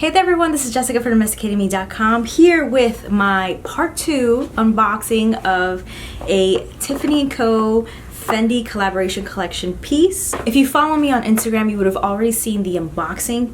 Hey there everyone, this is Jessica from DomesticatedMe.com here with my part 2 unboxing of a Tiffany Co Fendi collaboration collection piece. If you follow me on Instagram, you would have already seen the unboxing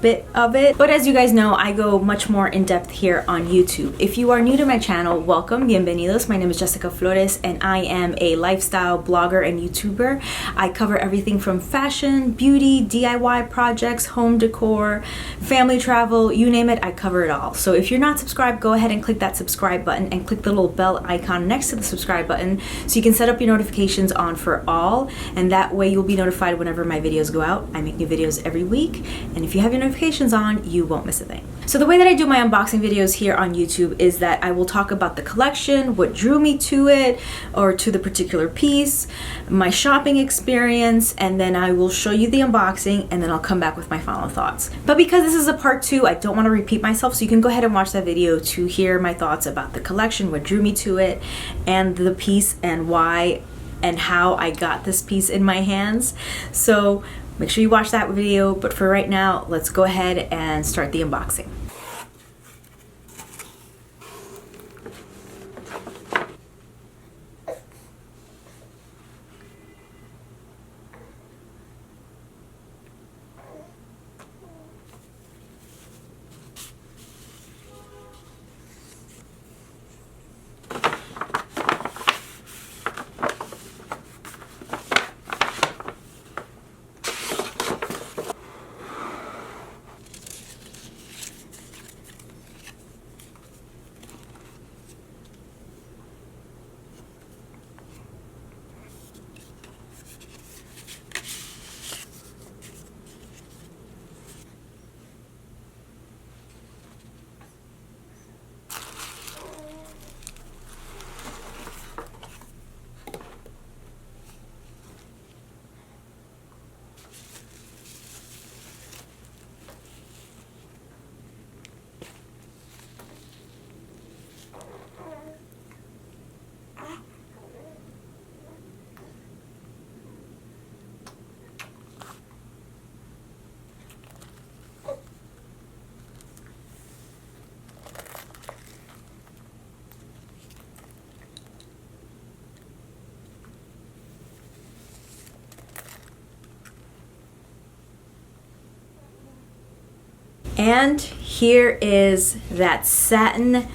bit of it, but as you guys know, I go much more in depth here on YouTube. If you are new to my channel, welcome, bienvenidos. My name is Jessica Flores and I am a lifestyle blogger and YouTuber. I cover everything from fashion, beauty, DIY projects, home decor, family travel, you name it, I cover it all. So if you're not subscribed, go ahead and click that subscribe button and click the little bell icon next to the subscribe button so you can set up your notifications on for all, and that way you'll be notified whenever my videos go out. I make new videos every week, and if you have your notifications on, you won't miss a thing. So the way that I do my unboxing videos here on YouTube is that I will talk about the collection, what drew me to it or to the particular piece, my shopping experience, and then I will show you the unboxing and then I'll come back with my final thoughts. But because this is a part 2, I don't want to repeat myself, so you can go ahead and watch that video to hear my thoughts about the collection, what drew me to it, and the piece and why and how I got this piece in my hands. So make sure you watch that video, but for right now, let's go ahead and start the unboxing. And here is that Satin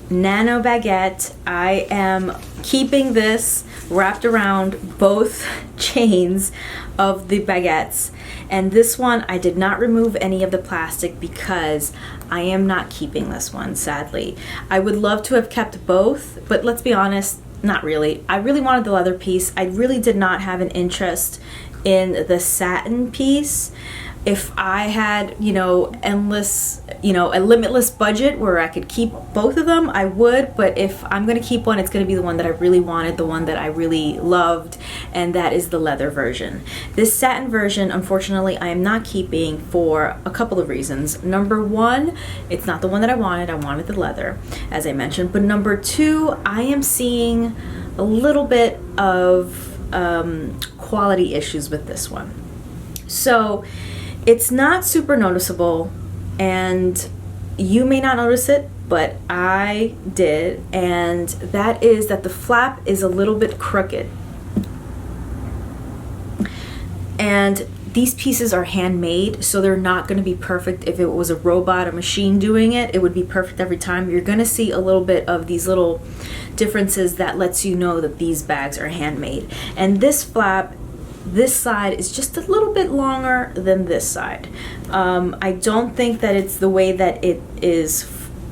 Nano Baguette. I am keeping this wrapped around both chains of the baguettes, and this one I did not remove any of the plastic because I am not keeping this one, sadly. I would love to have kept both, but let's be honest, not really. I really wanted the leather piece. I really did not have an interest in the satin piece. If I had, endless, a limitless budget where I could keep both of them, I would. But if I'm going to keep one, it's going to be the one that I really wanted, the one that I really loved, and that is the leather version. This satin version, unfortunately, I am not keeping for a couple of reasons. Number one, it's not the one that I wanted. I wanted the leather, as I mentioned. But number two, I am seeing a little bit of quality issues with this one. So it's not super noticeable, and you may not notice it, but I did, and that is that the flap is a little bit crooked. And these pieces are handmade, so they're not going to be perfect. If it was a robot or machine doing it, it would be perfect every time. You're going to see a little bit of these little differences that lets you know that these bags are handmade. And this flap, this side is just a little bit longer than this side. I don't think that it's the way that it is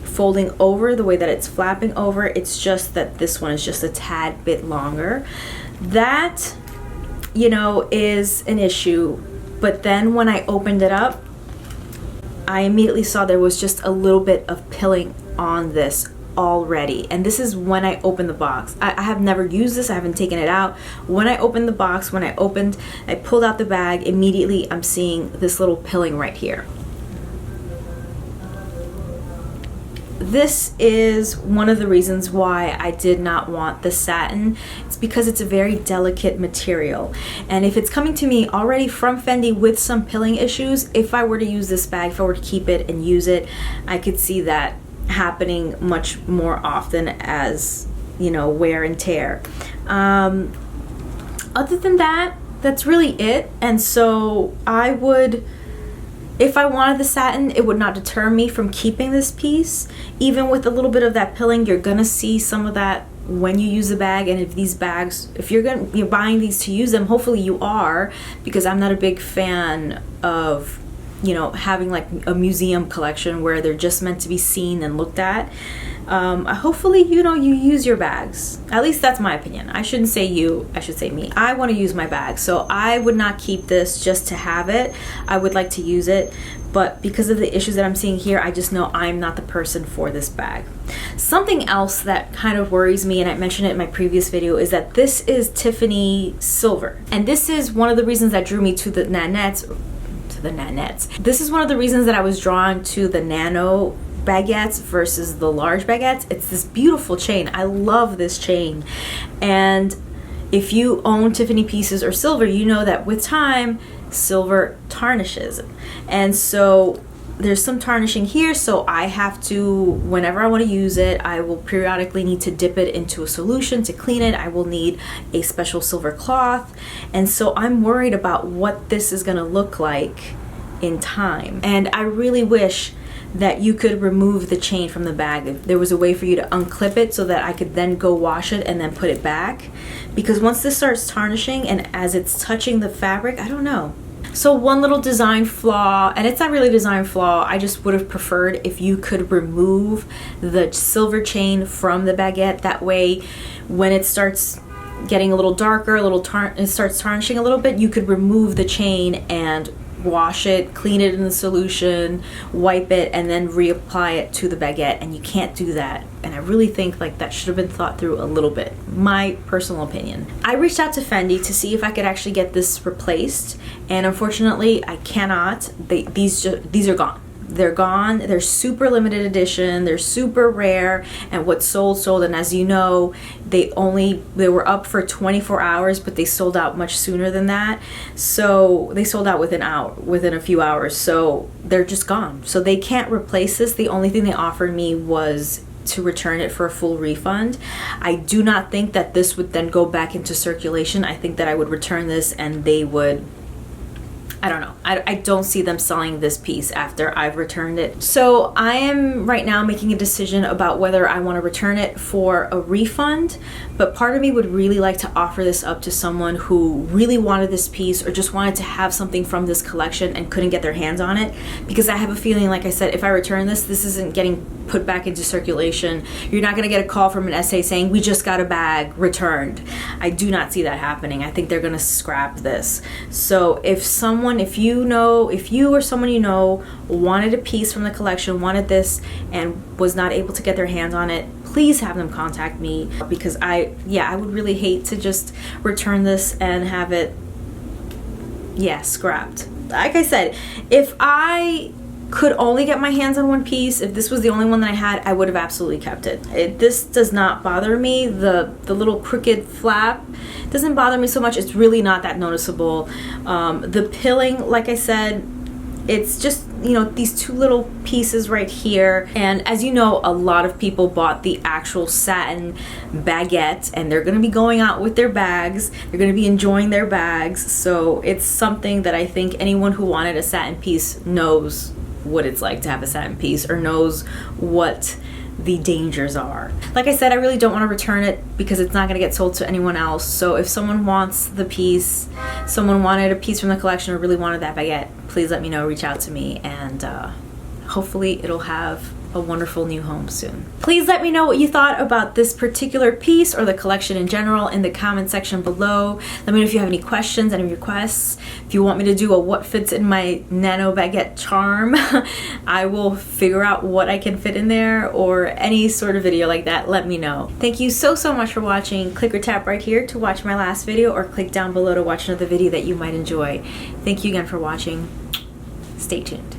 folding over, the way that it's flapping over. It's just that this one is just a tad bit longer. That, is an issue. But then when I opened it up, I immediately saw there was just a little bit of pilling on this already, and this is when I opened the box. I have never used this, I haven't taken it out. When I opened the box, I pulled out the bag, immediately I'm seeing this little pilling right here. this is one of the reasons why I did not want the satin. It's because it's a very delicate material, and if it's coming to me already from Fendi with some pilling issues, if I were to use this bag, if I were to keep it and use it, I could see that happening much more often as, you know, wear and tear. Other than that, that's really it. And so I would, if I wanted the satin, it would not deter me from keeping this piece. Even with a little bit of that pilling, you're gonna see some of that when you use the bag. And if these bags, if you're buying these to use them, hopefully you are, because I'm not a big fan of, you know, having like a museum collection where they're just meant to be seen and looked at. Hopefully, you know, you use your bags. At least that's my opinion. I shouldn't say you, I should say me. I want to use my bag, so I would not keep this just to have it. I would like to use it, but because of the issues that I'm seeing here, I just know I'm not the person for this bag. Something else that kind of worries me, and I mentioned it in my previous video, is that this is Tiffany silver. And this is one of the reasons that drew me to the Nanettes. This is one of the reasons that I was drawn to the nano baguettes versus the large baguettes. It's this beautiful chain. I love this chain. And if you own Tiffany pieces or silver, you know that with time, silver tarnishes. And so there's some tarnishing here, so I have to, whenever I want to use it, I will periodically need to dip it into a solution to clean it. I will need a special silver cloth, and so I'm worried about what this is going to look like in time. And I really wish that you could remove the chain from the bag. If there was a way for you to unclip it so that I could then go wash it and then put it back, because once this starts tarnishing and as it's touching the fabric, I don't know. So one little design flaw, and it's not really a design flaw, I just would have preferred if you could remove the silver chain from the baguette. That way, when it starts getting a little darker, it starts tarnishing a little bit, you could remove the chain and wash it, clean it in the solution, wipe it, and then reapply it to the baguette. And you can't do that. And I really think like that should have been thought through a little bit. My personal opinion. I reached out to Fendi to see if I could actually get this replaced, and unfortunately I cannot. These are gone. They're gone. They're super limited edition. They're super rare, and what's sold. And as you know, they were up for 24 hours, but they sold out much sooner than that. So they sold out within a few hours. So they're just gone. So they can't replace this. The only thing they offered me was to return it for a full refund. I do not think that this would then go back into circulation. I think that I would return this and they would, I don't know. I don't see them selling this piece after I've returned it. So I am right now making a decision about whether I want to return it for a refund, but part of me would really like to offer this up to someone who really wanted this piece or just wanted to have something from this collection and couldn't get their hands on it, because I have a feeling, like I said, if I return this isn't getting put back into circulation. You're not going to get a call from an SA saying, we just got a bag returned. I do not see that happening. I think they're going to scrap this. So if you or someone you know wanted a piece from the collection, wanted this, and was not able to get their hands on it, please have them contact me, because I would really hate to just return this and have it, scrapped. Like I said, if I could only get my hands on one piece, if this was the only one that I had, I would have absolutely kept it. This does not bother me. The little crooked flap doesn't bother me so much. It's really not that noticeable. The pilling, like I said, it's just, you know, these two little pieces right here. And as you know, a lot of people bought the actual satin baguette, and they're going to be going out with their bags. They're going to be enjoying their bags. So it's something that I think anyone who wanted a satin piece knows what it's like to have a satin piece, or knows what the dangers are. Like I said, I really don't want to return it because it's not going to get sold to anyone else. So if someone wants the piece, someone wanted a piece from the collection or really wanted that baguette, please let me know, reach out to me, and hopefully it'll have a wonderful new home soon. Please let me know what you thought about this particular piece or the collection in general in the comment section below. Let me know if you have any questions, any requests. If you want me to do a what fits in my Nano Baguette Charm, I will figure out what I can fit in there, or any sort of video like that, let me know. Thank you so much for watching. Click or tap right here to watch my last video, or click down below to watch another video that you might enjoy. Thank you again for watching. Stay tuned.